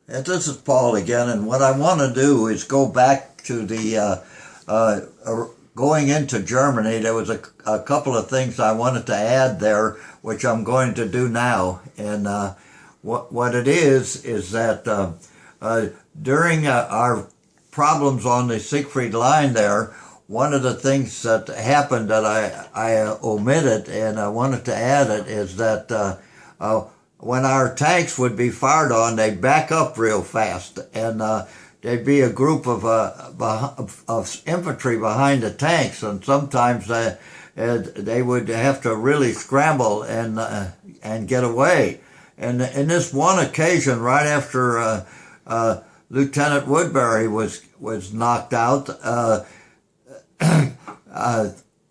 This is Paul again, and what I want to do is go back to the going into Germany. There was a couple of things I wanted to add there, which I'm going to do now. And what it is that during our problems on the Siegfried line there, one of the things that happened that I omitted, and I wanted to add it, is that when our tanks would be fired on, they'd back up real fast, and there'd be a group of infantry behind the tanks, and sometimes they would have to really scramble and get away. And in this one occasion, right after Lieutenant Woodbury was knocked out, and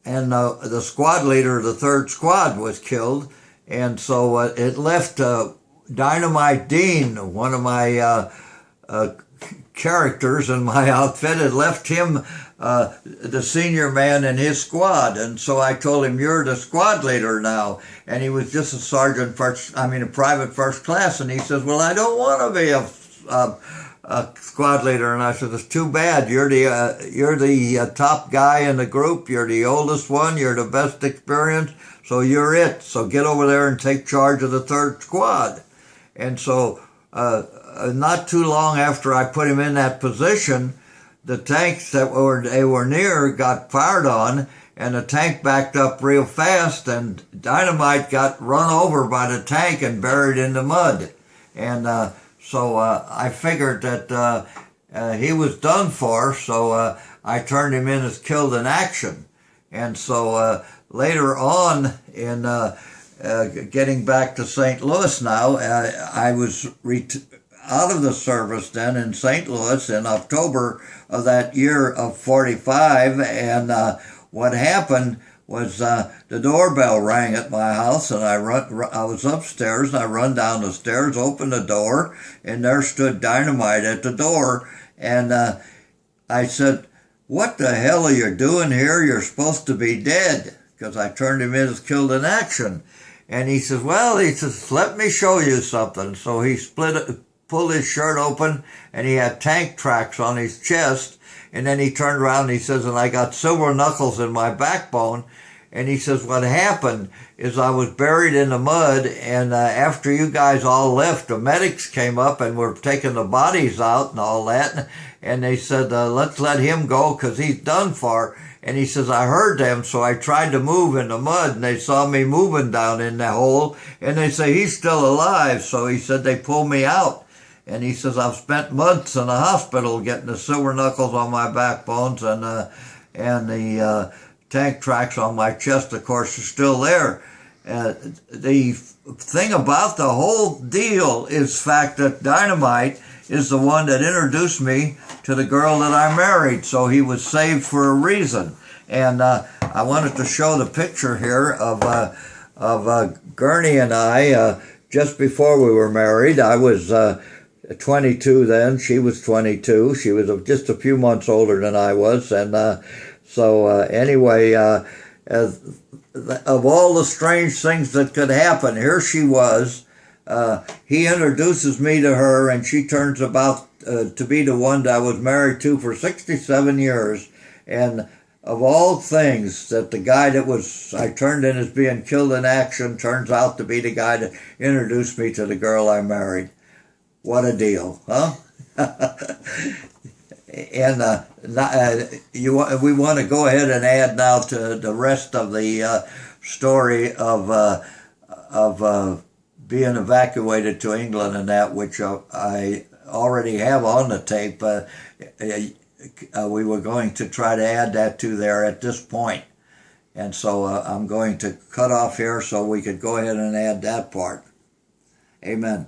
the squad leader of the 3rd Squad was killed. And so it left Dynamite Dean, one of my characters in my outfit. It left him the senior man in his squad. And so I told him, "You're the squad leader now." And he was just a private first class. And he says, "Well, I don't want to be a squad leader." And I said, "It's too bad. You're the top guy in the group. You're the oldest one. You're the best experienced. So you're it. So get over there and take charge of the 3rd Squad." And so not too long after I put him in that position, the tanks that they were near got fired on, and the tank backed up real fast, and Dynamite got run over by the tank and buried in the mud. And so I figured that he was done for, so I turned him in as killed in action. And so later on, in getting back to St. Louis now, I was out of the service then in St. Louis in October of that year of 45, and what happened was the doorbell rang at my house, and I was upstairs, and I run down the stairs, opened the door, and there stood Dynamite at the door. And I said, "What the hell are you doing here? You're supposed to be dead," because I turned him in as killed in action. And he says, "Let me show you something." So he pulled his shirt open, and he had tank tracks on his chest. And then he turned around and he says, "And I got silver knuckles in my backbone." And he says, "What happened is I was buried in the mud, and after you guys all left, the medics came up and were taking the bodies out and all that. And they said, let's let him go because he's done for." And he says, "I heard them, so I tried to move in the mud, and they saw me moving down in the hole, and they say, he's still alive." So he said, they pulled me out. And he says, "I've spent months in the hospital getting the silver knuckles on my backbones, and the tank tracks on my chest, of course, are still there." The thing about the whole deal is the fact that Dynamite is the one that introduced me to the girl that I married, so he was saved for a reason. And I wanted to show the picture here of Gurney and I just before we were married. I was 22 then, she was 22. She was just a few months older than I was. And anyway, of all the strange things that could happen, here she was. He introduces me to her, and she turns about to be the one that I was married to for 67 years. And of all things, that the guy that I turned in as being killed in action turns out to be the guy that introduced me to the girl I married. What a deal, huh? And we want to go ahead and add now to the rest of the story of being evacuated to England, and that, which I already have on the tape. We were going to try to add that to there at this point. And so I'm going to cut off here so we could go ahead and add that part. Amen.